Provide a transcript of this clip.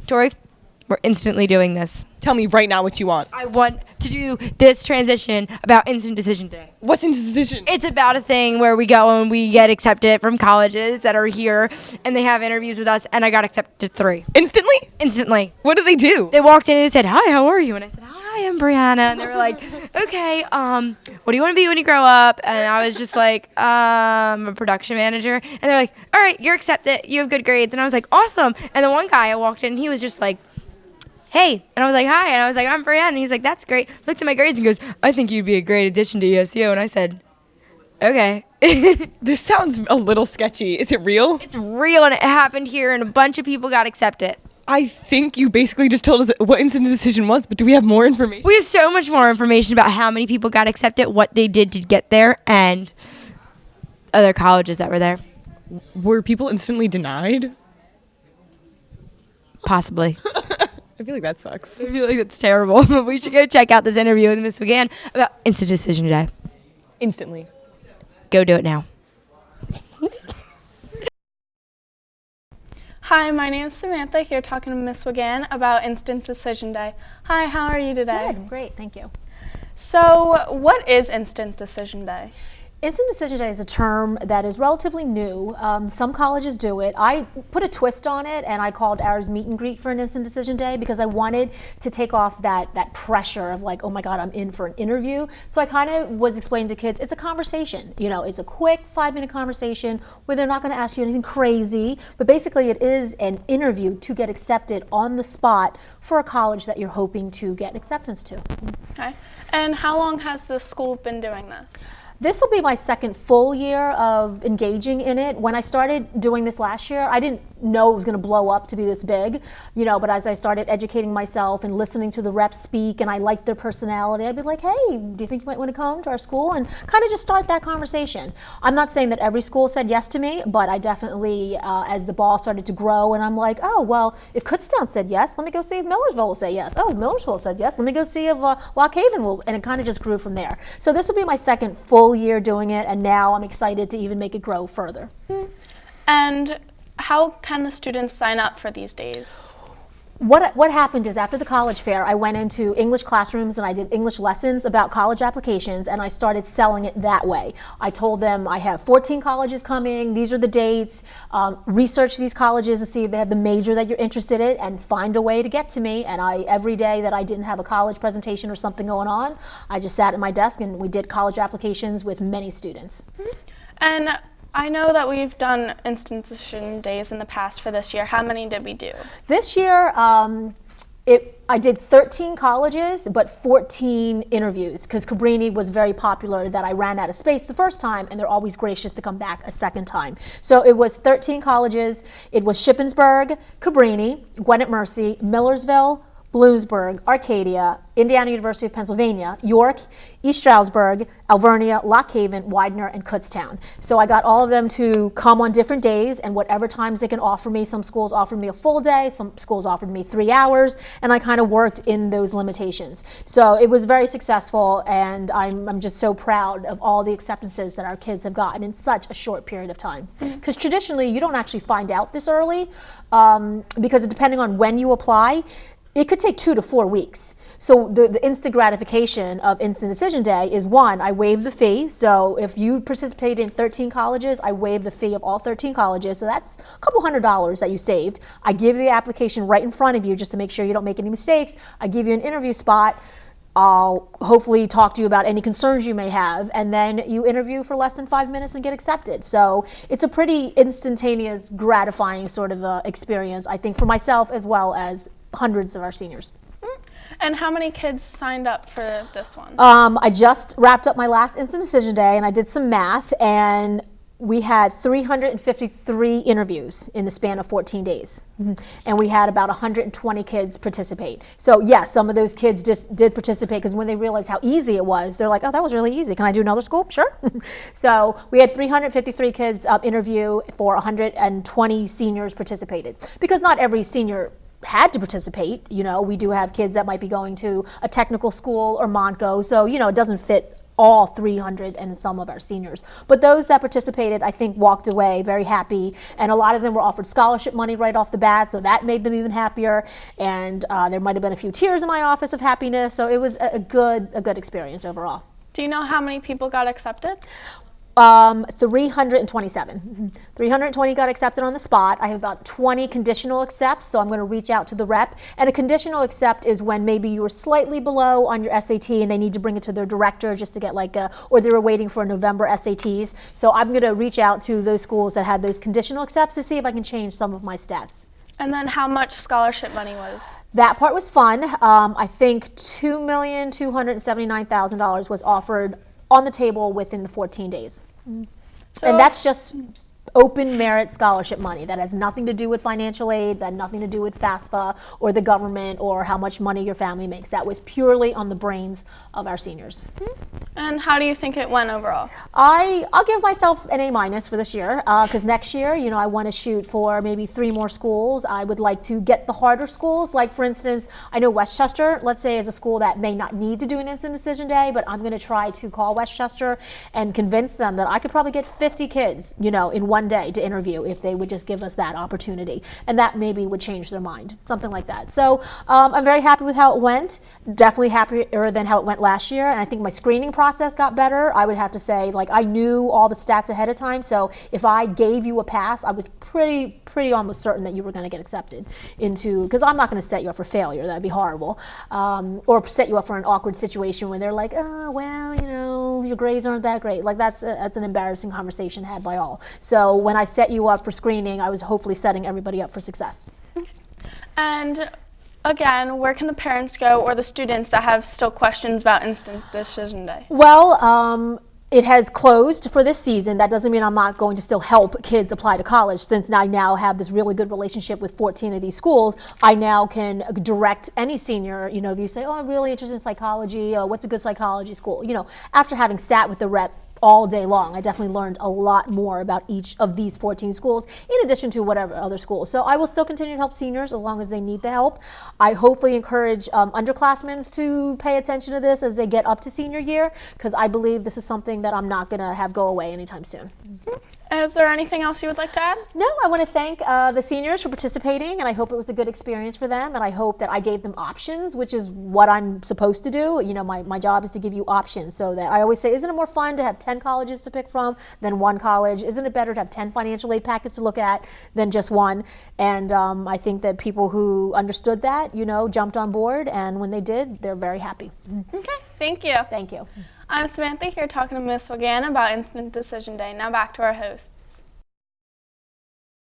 Tori, we're instantly doing this. Tell me right now what you want. I want to do this transition about instant decision day. What's instant decision? It's about a thing where we go and we get accepted from colleges that are here, and they have interviews with us, and I got accepted to 3. Instantly? Instantly. What do they do? They walked in and they said, "Hi, how are you?" And I said, "Hi, I'm Brianna." And they were like, "Okay, what do you want to be when you grow up?" And I was just like, "A production manager." And they're like, "All right, you're accepted. You have good grades." And I was like, "Awesome." And the one guy I walked in, he was just like, "Hey," and I was like, "Hi," and I was like, "I'm Brianna," and he's like, "That's great." Looked at my grades and goes, "I think you'd be a great addition to ESU," and I said, "Okay." This sounds a little sketchy. Is it real? It's real, and it happened here, and a bunch of people got accepted. I think you basically just told us what instant decision was, but do we have more information? We have so much more information about how many people got accepted, what they did to get there, and other colleges that were there. Were people instantly denied? Possibly. I feel like that sucks. I feel like that's terrible, but we should go check out this interview with Miss McGann about instant decision day. Instantly. Go do it now. Hi, my name is Samantha, here talking to Miss McGann about Instant Decision Day. Hi, how are you today? Good, great, thank you. So, what is Instant Decision Day? Instant Decision Day is a term that is relatively new. Some colleges do it. I put a twist on it and I called ours Meet and Greet for an Instant Decision Day because I wanted to take off that pressure of like, oh my God, I'm in for an interview. So I kind of was explaining to kids, it's a conversation. You know, it's a quick 5-minute conversation where they're not going to ask you anything crazy, but basically it is an interview to get accepted on the spot for a college that you're hoping to get acceptance to. Okay. And how long has the school been doing this? This will be my second full year of engaging in it. When I started doing this last year, I didn't know it was going to blow up to be this big, you know, but as I started educating myself and listening to the reps speak and I liked their personality, I'd be like, hey, do you think you might want to come to our school? And kind of just start that conversation. I'm not saying that every school said yes to me, but I definitely, as the ball started to grow and I'm like, oh, well, if Kutztown said yes, let me go see if Millersville will say yes. Oh, if Millersville said yes, let me go see if Lock Haven will, and it kind of just grew from there. So this will be my second full year doing it, and now I'm excited to even make it grow further. And how can the students sign up for these days? What happened is after the college fair, I went into English classrooms and I did English lessons about college applications and I started selling it that way. I told them I have 14 colleges coming, these are the dates, research these colleges to see if they have the major that you're interested in and find a way to get to me. And every day that I didn't have a college presentation or something going on, I just sat at my desk and we did college applications with many students. And I know that we've done Instant Decision Days in the past for this year. How many did we do? This year, I did 13 colleges, but 14 interviews, because Cabrini was very popular that I ran out of space the first time, and they're always gracious to come back a second time. So it was 13 colleges. It was Shippensburg, Cabrini, Gwinnett Mercy, Millersville, Bloomsburg, Arcadia, Indiana University of Pennsylvania, York, East Stroudsburg, Alvernia, Lock Haven, Widener, and Kutztown. So I got all of them to come on different days and whatever times they can offer me. Some schools offered me a full day, some schools offered me 3 hours, and I kind of worked in those limitations. So it was very successful, and I'm just so proud of all the acceptances that our kids have gotten in such a short period of time. Because traditionally, you don't actually find out this early, because depending on when you apply, it could take 2 to 4 weeks. So the instant gratification of Instant Decision Day is, one, I waive the fee. So if you participate in 13 colleges, I waive the fee of all 13 colleges. So that's a couple $100 that you saved. I give the application right in front of you just to make sure you don't make any mistakes. I give you an interview spot. I'll hopefully talk to you about any concerns you may have, and then you interview for less than 5 minutes and get accepted. So it's a pretty instantaneous, gratifying sort of experience, I think, for myself as well as hundreds of our seniors. And how many kids signed up for this one? I just wrapped up my last Instant Decision Day and I did some math, and we had 353 interviews in the span of 14 days. And we had about 120 kids participate. So yes, some of those kids just did participate because when they realized how easy it was, they're like, oh, that was really easy. Can I do another school? Sure. So we had 353 kids interview for 120 seniors participated, because not every senior had to participate. You know, we do have kids that might be going to a technical school or Montco, so you know, it doesn't fit all 300 and some of our seniors. But those that participated, I think, walked away very happy, and a lot of them were offered scholarship money right off the bat, so that made them even happier. And there might have been a few tears in my office of happiness, so it was a good experience overall. Do you know how many people got accepted? 327. 320 got accepted on the spot. I have about 20 conditional accepts, so I'm going to reach out to the rep. And a conditional accept is when maybe you were slightly below on your SAT and they need to bring it to their director just to get or they were waiting for November SATs. So I'm going to reach out to those schools that had those conditional accepts to see if I can change some of my stats. And then how much scholarship money was? That part was fun. I think $2,279,000 was offered on the table within the 14 days. So, And that's just open merit scholarship money. That has nothing to do with financial aid, that had nothing to do with FAFSA or the government or how much money your family makes. That was purely on the brains of our seniors. and how do you think it went overall? I'll give myself an A- for this year, because next year, I want to shoot for maybe 3 more schools. I would like to get the harder schools. Like, for instance, I know Westchester, let's say, is a school that may not need to do an instant decision day, but I'm going to try to call Westchester and convince them that I could probably get 50 kids, in one day to interview if they would just give us that opportunity. And that maybe would change their mind, something like that. So I'm very happy with how it went. Definitely happier than how it went last year. And I think my screening process got better. I would have to say, I knew all the stats ahead of time. So if I gave you a pass, I was pretty almost certain that you were going to get accepted into, because I'm not going to set you up for failure. That'd be horrible. Or set you up for an awkward situation where they're like, oh, well, your grades aren't that great. That's an embarrassing conversation had by all. So when I set you up for screening, I was hopefully setting everybody up for success. And again, where can the parents go or the students that have still questions about instant decision day? Well, it has closed for this season. That doesn't mean I'm not going to still help kids apply to college. Since I now have this really good relationship with 14 of these schools, I now can direct any senior, if you say, oh, I'm really interested in psychology, what's a good psychology school? After having sat with the rep all day long, I definitely learned a lot more about each of these 14 schools, in addition to whatever other schools. So I will still continue to help seniors as long as they need the help. I hopefully encourage underclassmen to pay attention to this as they get up to senior year, because I believe this is something that I'm not going to have go away anytime soon. Is there anything else you would like to add? No, I want to thank the seniors for participating, and I hope it was a good experience for them, and I hope that I gave them options, which is what I'm supposed to do. My job is to give you options, so that I always say, isn't it more fun to have 10 colleges to pick from than one college? Isn't it better to have 10 financial aid packets to look at than just one? And I think that people who understood that, jumped on board, and when they did, they're very happy. Okay, thank you. Thank you. I'm Samantha here talking to Ms. Hogan about instant decision day. Now back to our hosts.